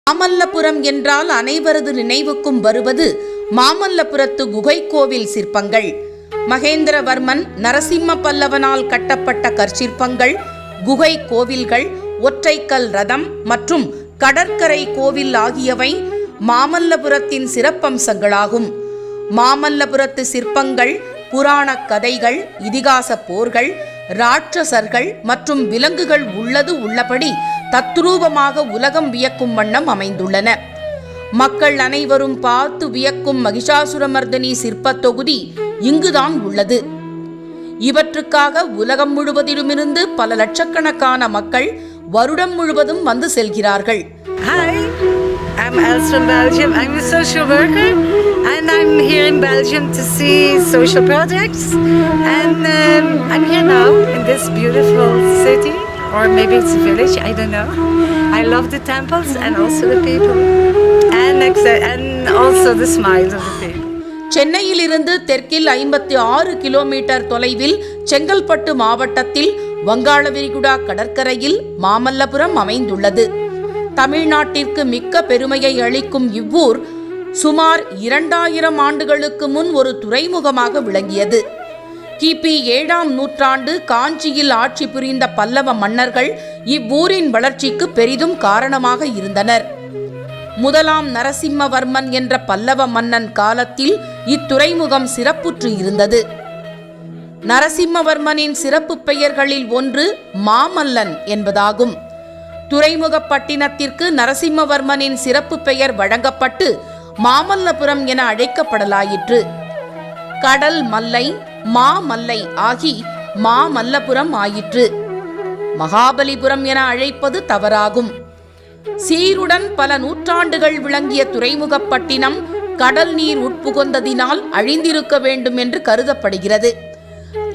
மாமல்லபுரம் என்றால் அனைவரது நினைவுக்கும் வருவது மாமல்லபுரத்து குகை கோவில் சிற்பங்கள். மகேந்திரவர்மன் நரசிம்ம பல்லவனால் கட்டப்பட்ட கற்சிற்பங்கள், குகை கோவில்கள், ஒற்றைக்கல் ரதம் மற்றும் கடற்கரை கோவில் ஆகியவை மாமல்லபுரத்தின் சிறப்பம்சங்களாகும். மாமல்லபுரத்து சிற்பங்கள் புராண கதைகள், இதிகாச போர்கள், ராட்சசர்கள் மற்றும் விலங்குகள் உள்ளபடி தத்ரூபமாக உலகம் வியக்கும் வண்ணம் அமைந்துள்ளன. மக்கள் அனைவரும் பார்த்து வியக்கும் மகிஷாசுரமர்தினி சிற்ப தொகுதி இங்குதான் உள்ளது. இவற்றுக்காக உலகம் முழுவதிலுமிருந்து பல லட்சக்கணக்கான மக்கள் வருடம் முழுவதும் வந்து செல்கிறார்கள். Hi, I'm Els from Belgium. I'm a social worker and I'm here in Belgium to see social projects, and I'm here now in this beautiful city, or maybe it's a village, I don't know. I love the temples and also the people and also the smiles of the people. சென்னையிலிருந்து தெற்கில் 56 kilometre தொலைவில் செங்கல்பட்டு மாவட்டத்தில் வங்காள விரிகுடா கடற்கரையில் மாமல்லபுரம் அமைந்துள்ளது. தமிழ்நாட்டிற்கு மிக்க பெருமையை அளிக்கும் இவ்வூர் சுமார் 2000 ஆண்டுகளுக்கு முன் ஒரு துறைமுகமாக விளங்கியது. கிபி 7ஆம் நூற்றாண்டு காஞ்சியில் ஆட்சி புரிந்த பல்லவ மன்னர்கள் இவ்வூரின் வளர்ச்சிக்கு பெரிதும் காரணமாக இருந்தனர். முதலாம் நரசிம்மவர்மன் என்ற பல்லவ மன்னன் காலத்தில் இத்துறைமுகம் சிறப்புற்று இருந்தது. நரசிம்மவர்மனின் சிறப்பு பெயர்களில் ஒன்று மாமல்லன் என்பதாகும். துறைமுகப்பட்டினத்திற்கு நரசிம்மவர்மனின் சிறப்பு பெயர் வழங்கப்பட்டு மாமல்லபுரம் என அழைக்கப்படலாயிற்று. கடல் மல்லை, மாமல்லை ஆகி மாமல்லபுரம் ஆயிற்று. மகாபலிபுரம் என அழைப்பது தவறாகும். சீருடன் பல நூற்றாண்டுகள் விளங்கிய துறைமுகப்பட்டினம் கடல் நீர் உட்புகுந்ததினால் அழிந்திருக்க வேண்டும் என்று கருதப்படுகிறது.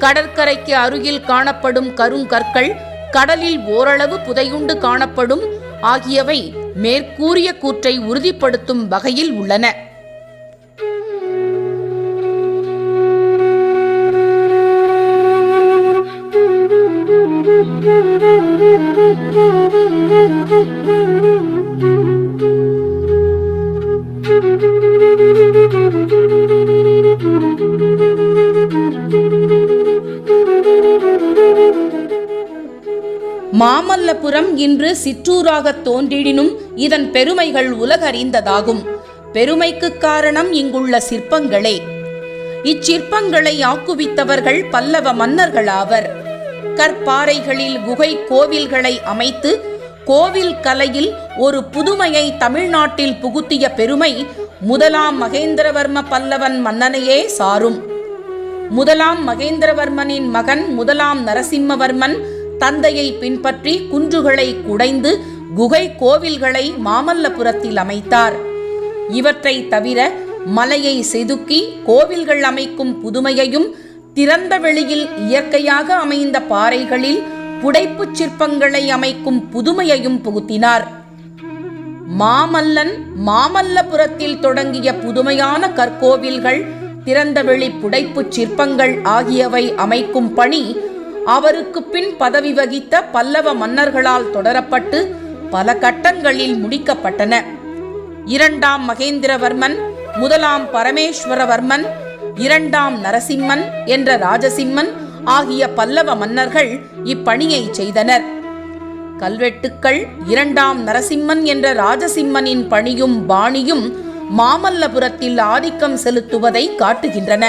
கடற்கரைக்கு அருகில் காணப்படும் கருங்கற்கள் கடலில் ஓரளவு புதையுண்டு காணப்படும் ஆகியவை மேற்கூறிய கூற்றை உறுதிப்படுத்தும் வகையில் உள்ளன. மாமல்லபுரம் இன்று சிற்றூராக தோன்றிடினும் இதன் பெருமைகள் உலகறிந்ததாகும். பெருமைக்கு காரணம் இங்குள்ள சிற்பங்களே. இச்சிற்பங்களை ஆக்குவித்தவர்கள் பல்லவ மன்னர்களாவர். கற்பாறைகளில் குகை கோவில்களை அமைத்து கோவில் கலையில் ஒரு புதுமையை தமிழ்நாட்டில் புகுத்திய பெருமை முதலாம் மகேந்திரவர்ம பல்லவன் மன்னனையே சாரும். முதலாம் மகேந்திரவர்மனின் மகன் முதலாம் நரசிம்மவர்மன் தந்தையை பின்பற்றி குன்றுகளை குடைந்து குகை கோவில்களை மாமல்லபுரத்தில் அமைத்தார். இவற்றை தவிர மலையை செதுக்கி கோவில்கள் அமைக்கும் புதுமையையும் திறந்த வெளியில் இயற்கையாக அமைந்த பாறைகளில் புடைப்புச் சிற்பங்களை அமைக்கும் புதுமையையும் புகுத்தினார். மாமல்லன் மாமல்லபுரத்தில் தொடங்கிய புதுமையான கற்கோவில்கள், திறந்தவெளி புடைப்புச் சிற்பங்கள் ஆகியவை அமைக்கும் பணி அவருக்கு பின் பதவி வகித்த பல்லவ மன்னர்களால் தொடரப்பட்டு பல கட்டங்களில் முடிக்கப்பட்டன. 2ஆம் மகேந்திரவர்மன், முதலாம் பரமேஸ்வரவர்மன், 2ஆம் நரசிம்மன் என்ற ராஜசிம்மன் ஆகிய பல்லவ மன்னர்கள் இப்பணியை செய்தனர். கல்வெட்டுக்கள் 2ஆம் நரசிம்மன் என்ற ராஜசிம்மனின் பணியும் பாணியும் மாமல்லபுரத்தில் ஆதிக்கம் செலுத்துவதை காட்டுகின்றன.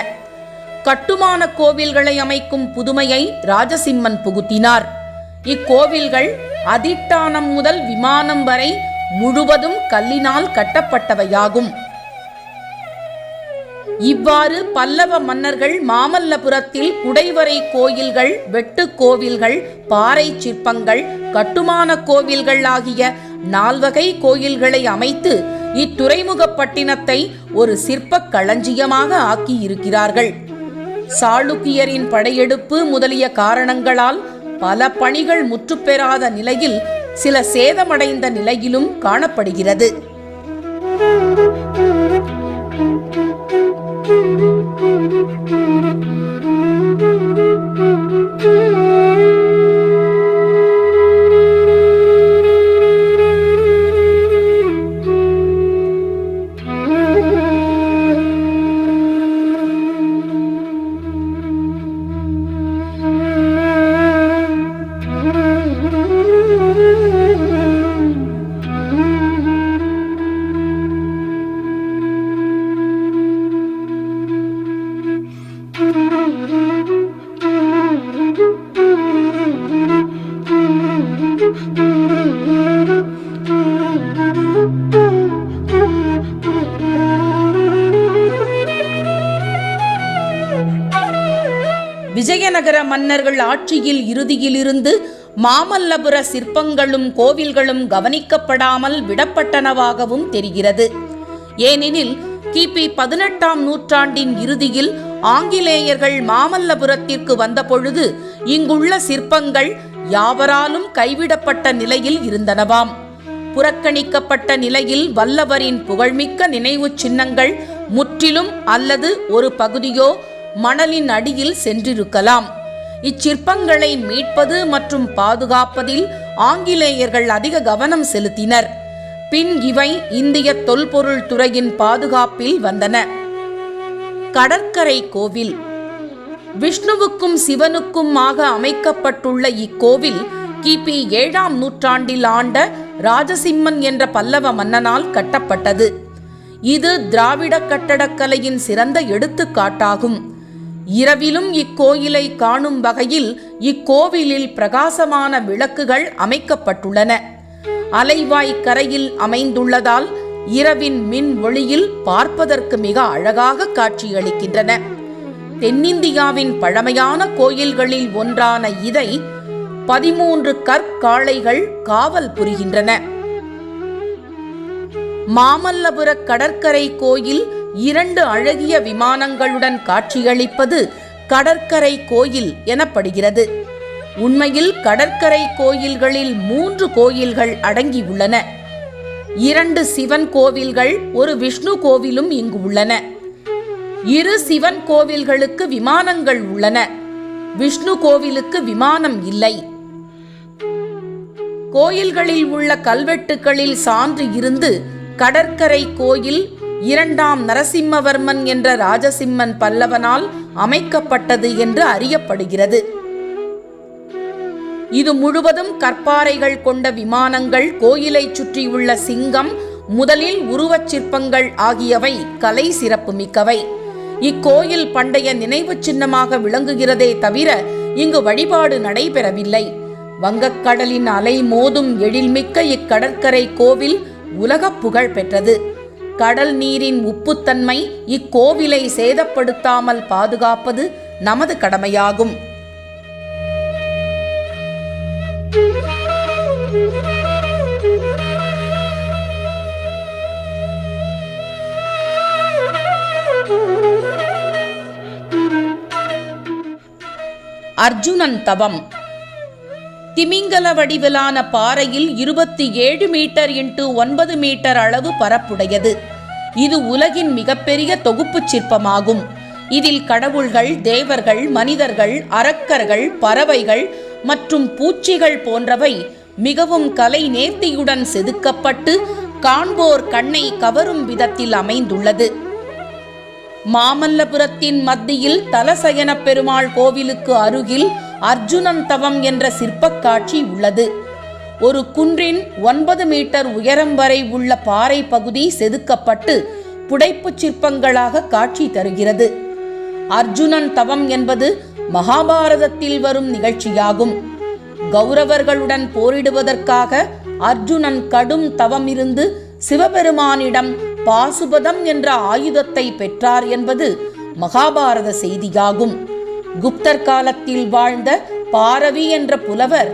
கட்டுமான கோவில்களை அமைக்கும் புதுமையை ராஜசிம்மன் புகுத்தினார். இக்கோவில்கள் அதிட்டானம் முதல் விமானம் வரை முழுவதும் கல்லினால் கட்டப்பட்டவையாகும். இவ்வாறு பல்லவ மன்னர்கள் மாமல்லபுரத்தில் குடைவரை கோயில்கள், வெட்டு கோவில்கள், பாறை சிற்பங்கள், கட்டுமான கோவில்கள் ஆகிய 4 வகை கோயில்களை அமைத்து இத்துறைமுகப்பட்டினத்தை ஒரு சிற்ப களஞ்சியமாக ஆக்கியிருக்கிறார்கள். சாளுக்கியரின் படையெடுப்பு முதலிய காரணங்களால் பல பணிகள் முற்றுப்பெறாத நிலையில் சில சேதமடைந்த நிலையிலும் காணப்படுகிறது. விஜயநகர மன்னர்கள் ஆட்சியில் இறுதியிலிருந்து மாமல்லபுர சிற்பங்களும் கோவில்களும் கவனிக்கப்படாமல் விடப்பட்டனவாகவும் தெரிகிறது. ஏனெனில் கிபி 18ஆம் நூற்றாண்டின் இறுதியில் ஆங்கிலேயர்கள் மாமல்லபுரத்திற்கு வந்தபொழுது இங்குள்ள சிற்பங்கள் யாவராலும் கைவிடப்பட்ட நிலையில் இருந்தனவாம். புறக்கணிக்கப்பட்ட நிலையில் வல்லவரின் புகழ்மிக்க நினைவு சின்னங்கள் முற்றிலும் அல்லது ஒரு பகுதியோ மணலின் அடியில் சென்றிருக்கலாம். இச்சிற்பங்களை மீட்பது மற்றும் பாதுகாப்பதில் ஆங்கிலேயர்கள் அதிக கவனம் செலுத்தினர். பின் இவை இந்திய தொல்பொருள் துறையின் பாதுகாப்பில் வந்தன. கடற்கரை கோவில். விஷ்ணுவுக்கும் சிவனுக்குமாக அமைக்கப்பட்டுள்ள இக்கோவில் கிபி 7ஆம் நூற்றாண்டில் ஆண்ட ராஜசிம்மன் என்ற பல்லவ மன்னனால் கட்டப்பட்டது. இது திராவிட கட்டடக்கலையின் சிறந்த எடுத்துக்காட்டாகும். இரவிலும் இக்கோயிலை காணும் வகையில் இக்கோவிலில் பிரகாசமான விளக்குகள் அமைக்கப்பட்டுள்ளன. அலைவாய் கரையில் அமைந்துள்ளதால் இரவின் மின் ஒளியில் பார்ப்பதற்கு மிக அழகாக காட்சியளிக்கின்றன. தென்னிந்தியாவின் பழமையான கோயில்களில் ஒன்றான இதை 13 கற்காளைகள் காவல் புரிகின்றன. மாமல்லபுர கடற்கரை கோயில் 2 அழகிய விமானங்களுடன் காட்சியளிப்பது கடற்கரை கோயில் எனப்படுகிறது. உண்மையில் கடற்கரை கோயில்களில் 3 கோயில்கள் அடங்கியுள்ளன. 2 சிவன் கோவில்கள், ஒரு விஷ்ணு கோவிலும் இங்கு உள்ளன. 2 சிவன் கோவில்களுக்கு விமானங்கள் உள்ளன. விஷ்ணு கோவிலுக்கு விமானம் இல்லை. கோயில்களில் உள்ள கல்வெட்டுகளில் சான்று இருந்து கடற்கரை கோயில் 2ஆம் நரசிம்மவர்மன் என்ற ராஜசிம்மன் பல்லவனால் அமைக்கப்பட்டது என்று அறியப்படுகிறது. இது முழுவதும் கற்பாறைகள் கொண்ட விமானங்கள், கோயிலை சுற்றியுள்ள சிங்கம், முதலில் உருவச் சிற்பங்கள் ஆகியவை கலை சிறப்பு மிக்கவை. இக்கோயில் பண்டைய நினைவு சின்னமாக விளங்குகிறதே தவிர இங்கு வழிபாடு நடைபெறவில்லை. வங்கக்கடலின் அலை மோதும் எழில்மிக்க இக்கடற்கரை கோவில் உலக புகழ் பெற்றது. கடல் நீரின் உப்புத்தன்மை இக்கோவிலை சேதப்படுத்தாமல் பாதுகாப்பது நமது கடமையாகும். அர்ஜுனன் தவம். திமிங்கல வடிவிலான பாறையில் 27 மீட்டர் × 9 மீட்டர் அளவு பரப்புடையது. இது உலகின் மிகப்பெரிய தொகுப்பு சிற்பமாகும். இதில் கடவுள்கள், தேவர்கள், மனிதர்கள், அரக்கர்கள், பறவைகள் மற்றும் பூச்சிகள் போன்றவை மிகவும் கலை நேர்த்தியுடன் செதுக்கப்பட்டு காண்போர் கண்ணை கவரும் விதத்தில் அமைந்துள்ளது. மாமல்லபுரத்தின் மத்தியில் தலசயன பெருமாள் கோவிலுக்கு அருகில் அர்ஜுனன் தவம் என்ற சிற்பக் காட்சி உள்ளது. ஒரு குன்றின் 9 மீட்டர் உயரம் வரை உள்ள பாறை பகுதி செதுக்கப்பட்டு புடைப்பு சிற்பங்களாக காட்சி தருகிறது. அர்ஜுனன் தவம் என்பது மகாபாரதத்தில் வரும் நிகழ்ச்சியாகும். கௌரவர்களுடன் போரிடுவதற்காக அர்ஜுனன் கடும் தவம் இருந்து சிவபெருமானிடம் பாசுபதம் என்ற ஆயுதத்தை பெற்றார் என்பது மகாபாரத செய்தியாகும். குப்தர் காலத்தில் வாழ்ந்த பாரவி என்ற புலவர்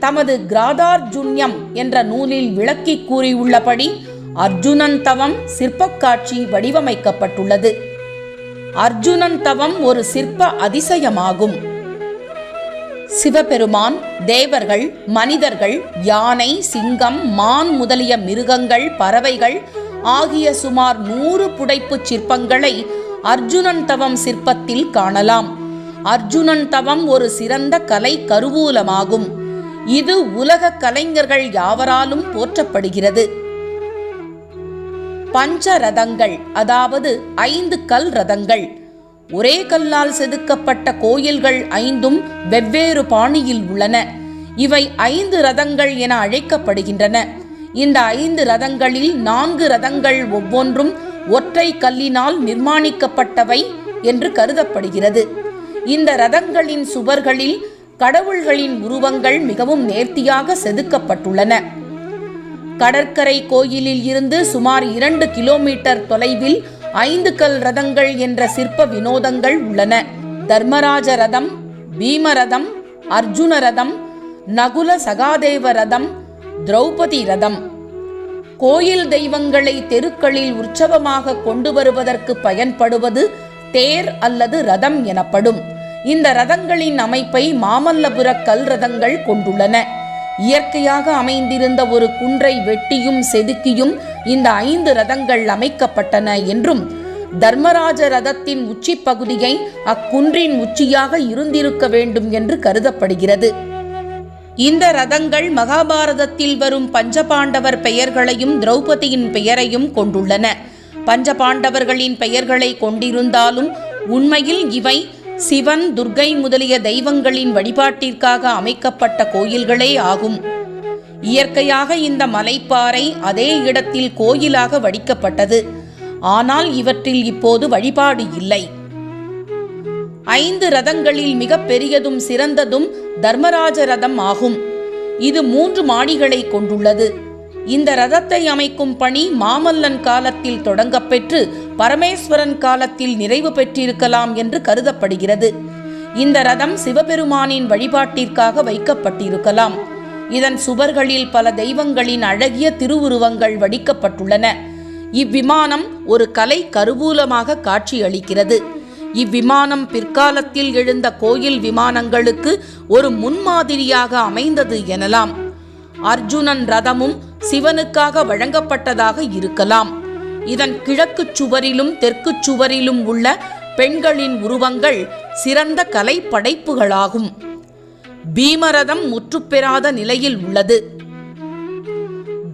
தமது கிராதார்ஜுன்யம் என்ற நூலில் விளக்கி கூறியுள்ளபடி அர்ஜுனன் தவம் சிற்பக்காட்சி வடிவமைக்கப்பட்டுள்ளது. அர்ஜுனன் தவம் ஒரு சிற்ப அதிசயமாகும். சிவபெருமான், தேவர்கள், மனிதர்கள், யானை, சிங்கம், மான் முதலிய மிருகங்கள், பறவைகள் ஆகிய சுமார் 100 புடைப்பு சிற்பங்களை அர்ஜுனன் தவம் சிற்பத்தில் காணலாம். அர்ஜுனன் தவம் ஒரு சிறந்த கலை கருவூலமாகும். இது உலக கலைஞர்கள் யாவராலும் போற்றப்படுகிறது. பஞ்சரதங்கள், அதாவது 5 கல் ரதங்கள். ஒரே கல்லால் செதுக்கப்பட்ட கோயில்கள் 5ம் வெவ்வேறு பாணியில் உள்ளன. இவை 5 ரதங்கள் என அழைக்கப்படுகின்றன. இந்த 5 ரதங்களில் 4 ரதங்கள் ஒவ்வொன்றும் ஒற்றை கல்லினால் நிர்மாணிக்கப்பட்டவை என்று கருதப்படுகிறது. இந்த ரதங்களின் சுவர்களில் கடவுள்களின் உருவங்கள் மிகவும் நேர்த்தியாக செதுக்கப்பட்டுள்ளன. கடற்கரை கோயிலில் இருந்து சுமார் 2 கிலோமீட்டர் தொலைவில் 5 கல் ரதங்கள் என்ற சிற்ப வினோதங்கள் உள்ளன. தர்மராஜ ரதம், பீமரதம், அர்ஜுன ரதம், நகுல சகாதேவ ரதம், திரௌபதி ரதம். கோயில் தெய்வங்களை தெருக்களில் உற்சவமாக கொண்டு வருவதற்கு பயன்படுவது தேர் அல்லது ரதம் எனப்படும். இந்த ரதங்களின் அமைப்பை மாமல்லபுர கல் ரதங்கள் கொண்டுள்ளன. இயற்கையாக அமைந்திருந்த ஒரு குன்றை வெட்டியும் செதுக்கியும் இந்த 5 ரதங்கள் அமைக்கப்பட்டன என்றும், தர்மராஜ ரதத்தின் உச்சி பகுதியை அக்குன்றின் உச்சியாக இருந்திருக்க வேண்டும் என்று கருதப்படுகிறது. இந்த ரதங்கள் மகாபாரதத்தில் வரும் பஞ்சபாண்டவர் பெயர்களையும் திரௌபதியின் பெயரையும் கொண்டுள்ளன. பஞ்சபாண்டவர்களின் பெயர்களை கொண்டிருந்தாலும் உண்மையில் இவை சிவன், துர்க்கை முதலிய தெய்வங்களின் வழிபாட்டிற்காக அமைக்கப்பட்ட கோயில்களே ஆகும். இயற்கையாக இந்த மலைப்பாறை அதே இடத்தில் கோயிலாக வடிக்கப்பட்டது. ஆனால் இவற்றில் இப்போது வழிபாடு இல்லை. 5 ரதங்களில் மிக பெரியதும் சிறந்ததும் தர்மராஜ ரதம் ஆகும். இது 3 மாடிகளை கொண்டுள்ளது. இந்த ரதத்தை அமைக்கும் பணி மாமல்லன் காலத்தில் தொடங்கப்பெற்று பரமேஸ்வரன் காலத்தில் நிறைவு பெற்றிருக்கலாம் என்று கருதப்படுகிறது. இந்த ரதம் சிவபெருமானின் வழிபாட்டிற்காக வைக்கப்பட்டிருக்கலாம். இதன் சுவர்களில் பல தெய்வங்களின் அழகிய திருவுருவங்கள் வடிக்கப்பட்டுள்ளன. இவ்விமானம் ஒரு கலை கருவூலமாக காட்சியளிக்கிறது. இவ்விமானம் பிற்காலத்தில் எழுந்த கோயில் விமானங்களுக்கு ஒரு முன்மாதிரியாக அமைந்தது எனலாம். அர்ஜுனன் ரதமும் சிவனுக்காக வழங்கப்பட்டதாக இருக்கலாம். இதன் கிழக்கு சுவரிலும் தெற்கு சுவரிலும் உள்ள பெண்களின் உருவங்கள் சிறந்த கலை படைப்புகளாகும். பீமரதம் முற்றுப்பெறாத நிலையில் உள்ளது.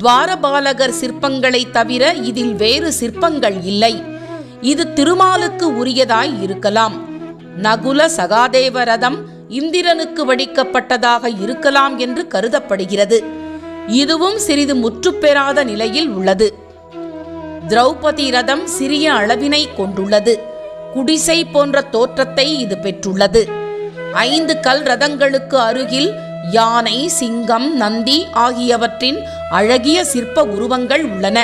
துவாரபாலகர் சிற்பங்களை தவிர இதில் வேறு சிற்பங்கள் இல்லை. இது திருமாலுக்கு உரியதாய் இருக்கலாம். நகுல சகாதேவ ரதம் இந்திரனுக்கு வடிக்கப்பட்டதாக இருக்கலாம் என்று கருதப்படுகிறது. இதுவும் சிறிது முற்றுப்பெறாத நிலையில் உள்ளது. திரௌபதி ரதம் சிறிய அளவினை கொண்டுள்ளது. குடிசை போன்ற தோற்றத்தை இது பெற்றுள்ளது. 5 கல் ரதங்களுக்கு அருகில் யானை, சிங்கம், நந்தி ஆகியவற்றின் அழகிய சிற்ப உருவங்கள் உள்ளன.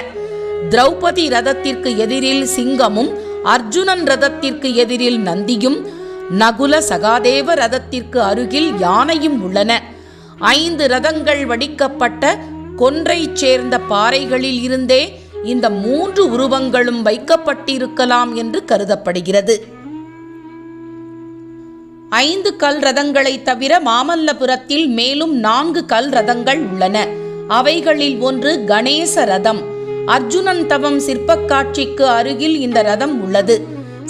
திரௌபதி ரதத்திற்கு எதிரில் சிங்கமும், அர்ஜுனன் ரதத்திற்கு எதிரில் நந்தியும், நகுல சகாதேவ ரதத்திற்கு அருகில் யானையும் உள்ளன. 5 ரதங்கள் வடிக்கப்பட்ட கொன்றைச் சேர்ந்த பாறைகளில் இருந்தே இந்த 3 உருவங்களும் வைக்கப்பட்டிருக்கலாம் என்று கருதப்படுகிறது. 5 கல் ரதங்களை தவிர மாமல்லபுரத்தில் மேலும் 4 கல் ரதங்கள் உள்ளன. அவைகளில் ஒன்று கணேச ரதம். அர்ஜுனன் தவம் சிற்பக் காட்சிக்கு அருகில் இந்த ரதம் உள்ளது.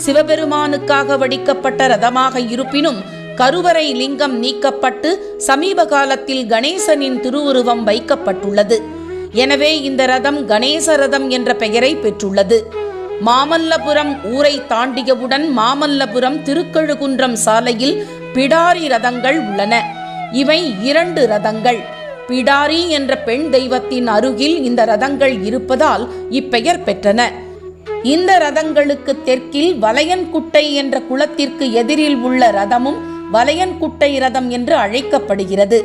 சிவபெருமானுக்காக வடிக்கப்பட்ட ரதமாக இருப்பினும் கருவறை லிங்கம் நீக்கப்பட்டு சமீப காலத்தில் கணேசனின் திருவுருவம் வைக்கப்பட்டுள்ளது. எனவே இந்த ரதம் கணேச ரதம் என்ற பெயரை பெற்றுள்ளது. மாமல்லபுரம் ஊரை தாண்டியவுடன் மாமல்லபுரம் திருக்கழுகுன்றம் சாலையில் பிடாரி ரதங்கள் உள்ளன. இவை 2 ரதங்கள். பிடாரி என்ற பெண் தெய்வத்தின் அருகில் இந்த ரதங்கள் இருப்பதால் இப்பெயர் பெற்றன. இந்த ரதங்களுக்கு தெற்கில் வலையன்குட்டை என்ற குளத்திற்கு எதிரில் உள்ள ரதமும் வலையன்குட்டை ரதம் என்று அழைக்கப்படுகிறது.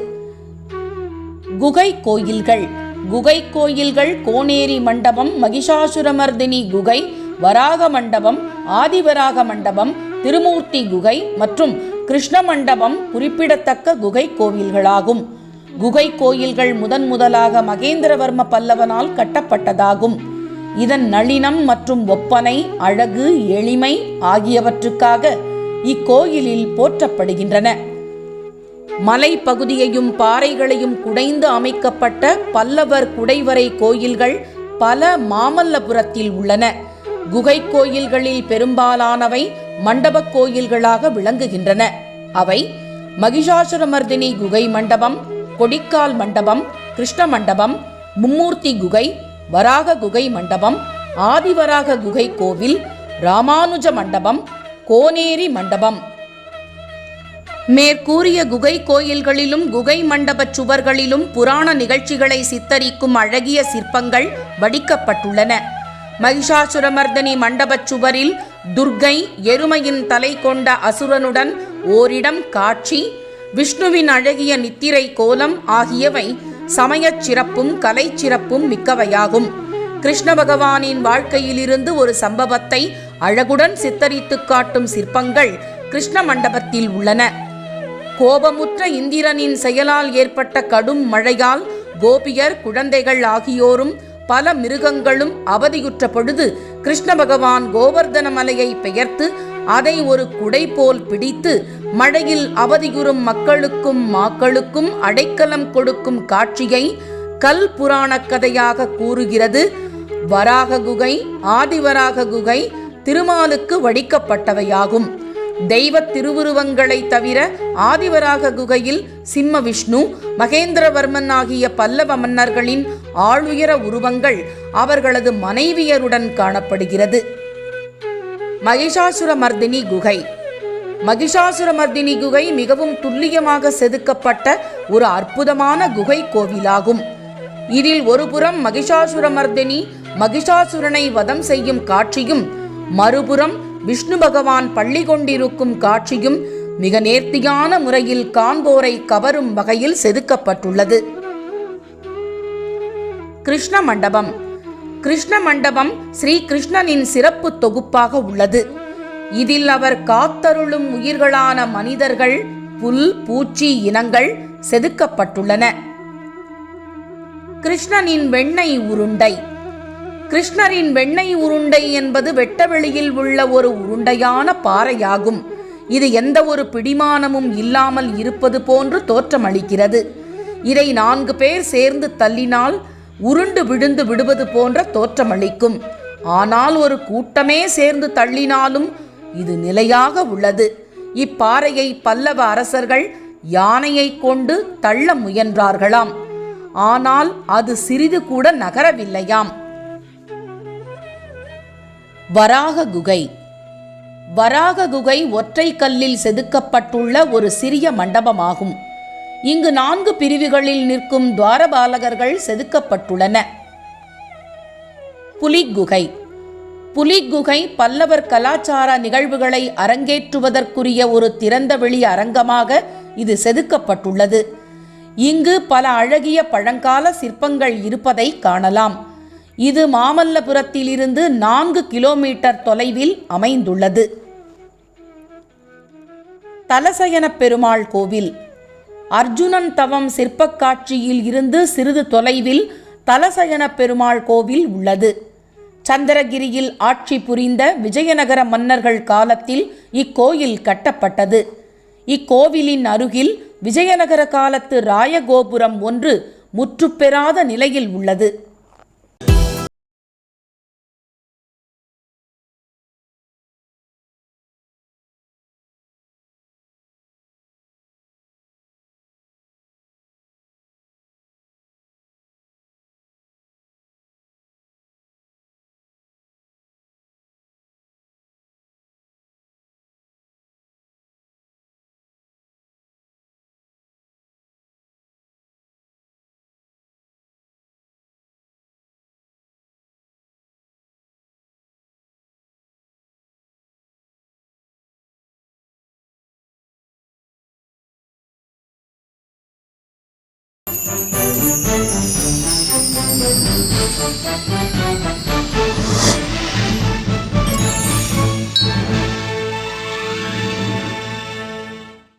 குகை கோயில்கள். குகை கோயில்கள் கோனேரி மண்டபம், மகிஷாசுரமர்தினி குகை, வராக மண்டபம், ஆதிவராக மண்டபம், திருமூர்த்தி குகை மற்றும் கிருஷ்ண மண்டபம் குறிப்பிடத்தக்க குகை கோவில்களாகும். குகை கோயில்கள் முதலாக மகேந்திரவர்ம பல்லவனால் கட்டப்பட்டதாகும். இதன் நளினம் மற்றும் ஒப்பனை, அழகு, எளிமை ஆகியவற்றுக்காக இக்கோயிலில் போற்றப்படுகின்றன. மலை பகுதியையும் பாறைகளையும் குடைந்து அமைக்கப்பட்ட பல்லவர் குடைவரை கோயில்கள் பல மாமல்லபுரத்தில் உள்ளன. குகை கோயில்களில் பெரும்பாலானவை மண்டபக் கோயில்களாக விளங்குகின்றன. அவை மகிஷாசுரமர்தினி குகை மண்டபம், கொடிக்கால் மண்டபம், கிருஷ்ண மண்டபம், மும்மூர்த்தி குகை, வராக குகை மண்டபம், ஆதிவராக குகை கோவில், ராமானுஜ மண்டபம், கோனேரி மண்டபம். மேற்கூறிய குகை கோயில்களிலும் குகை மண்டப சுவர்களிலும் புராண நிகழ்ச்சிகளை சித்தரிக்கும் அழகிய சிற்பங்கள் வடிக்கப்பட்டுள்ளன. மகிஷாசுரமர்தினி மண்டபச் சுவரில் துர்க்கை எருமையின் தலை கொண்ட அசுரனுடன் ஓரிடம் காட்சி, விஷ்ணுவின் அழகிய நித்திரை கோலம் ஆகியவை சமயச் சிறப்பும் கலை சிறப்பும் மிக்கவையாகும். கிருஷ்ண பகவானின் வாழ்க்கையிலிருந்து ஒரு சம்பவத்தை அழகுடன் சித்தரித்து காட்டும் சிற்பங்கள் கிருஷ்ண மண்டபத்தில் உள்ளன. கோபமுற்ற இந்திரனின் செயலால் ஏற்பட்ட கடும் மழையால் கோபியர், குழந்தைகள் ஆகியோரும் பல மிருகங்களும் அவதியுற்ற பொழுது கிருஷ்ண பகவான் கோவர்தன மலையை பெயர்த்து அதை ஒரு குடை போல் பிடித்து மழையில் அவதியுறும் மக்களுக்கும் மாக்களுக்கும் அடைக்கலம் கொடுக்கும் காட்சியை கல் புராணக் கதையாக கூறுகிறது. வராக குகை, ஆதிவராக குகை திருமாலுக்கு வடிக்கப்பட்டவையாகும். தெய்வ திருவுருவங்களை தவிர ஆதிவராக குகையில் சிம்ம விஷ்ணு, மகேந்திரவர்மன் ஆகிய பல்லவ மன்னர்களின் ஆளுயர உருவங்கள் அவர்களது மனைவியருடன் காணப்படுகிறது. மகிஷாசுரமர்தினி குகை. மகிஷாசுரமர்தினி குகை மிகவும் துல்லியமாக செதுக்கப்பட்ட ஒரு அற்புதமான குகை கோவிலாகும். இதில் ஒருபுறம் மகிஷாசுரமர்தினி மகிஷாசுரனை வதம் செய்யும் காட்சியும், மறுபுறம் விஷ்ணு பகவான் பள்ளி கொண்டிருக்கும் காட்சியும் மிக நேர்த்தியான முறையில் காண்போரை கவரும் வகையில் செதுக்கப்பட்டுள்ளது. கிருஷ்ண மண்டபம். கிருஷ்ண மண்டபம் ஸ்ரீ கிருஷ்ணனின் சிறப்பு தொகுப்பாக உள்ளது. இதில் அவர் காத்தருளும் உயிர்களான மனிதர்கள், புல், பூச்சி இனங்கள் செதுக்கப்பட்டுள்ளன. கிருஷ்ணனின் வெண்ணெய் உருண்டை. கிருஷ்ணரின் வெண்ணெய் உருண்டை என்பது வெட்டவெளியில் உள்ள ஒரு உருண்டையான பாறையாகும். இது எந்த ஒரு பிடிமானமும் இல்லாமல் இருப்பது போன்று தோற்றமளிக்கிறது. இதை 4 பேர் சேர்ந்து தள்ளினால் உருண்டு விழுந்து விடுவது போன்ற தோற்றமளிக்கும். ஆனால் ஒரு கூட்டமே சேர்ந்து தள்ளினாலும் இது நிலையாக உள்ளது. இப்பாறையை பல்லவ அரசர்கள் யானையை கொண்டு தள்ள முயன்றார்களாம். ஆனால் அது சிறிது கூட நகரவில்லையாம். வராக குகை. வராக குகை ஒற்றை கல்லில் செதுக்கப்பட்டுள்ள ஒரு சிறிய மண்டபமாகும். இங்கு 4 பிரிவுகளில் நிற்கும் துவாரபாலகர்கள் செதுக்கப்பட்டுள்ளன. புலிக்குகை. புலிக்குகை பல்லவர் கலாச்சார நிகழ்வுகளை அரங்கேற்றுவதற்குரிய ஒரு திறந்தவெளி அரங்கமாக இது செதுக்கப்பட்டுள்ளது. இங்கு பல அழகிய பழங்கால சிற்பங்கள் இருப்பதை காணலாம். இது மாமல்லபுரத்திலிருந்து 4 கிலோமீட்டர் தொலைவில் அமைந்துள்ளது. தலசயன பெருமாள் கோவில். அர்ஜுனன் தவம் சிற்பக் காட்சியில் இருந்து சிறிது தொலைவில் தலசயன பெருமாள் கோவில் உள்ளது. சந்திரகிரியில் ஆட்சி புரிந்த விஜயநகர மன்னர்கள் காலத்தில் இக்கோயில் கட்டப்பட்டது. இக்கோவிலின் அருகில் விஜயநகர காலத்து ராயகோபுரம் ஒன்று முற்றுப்பெறாத நிலையில் உள்ளது.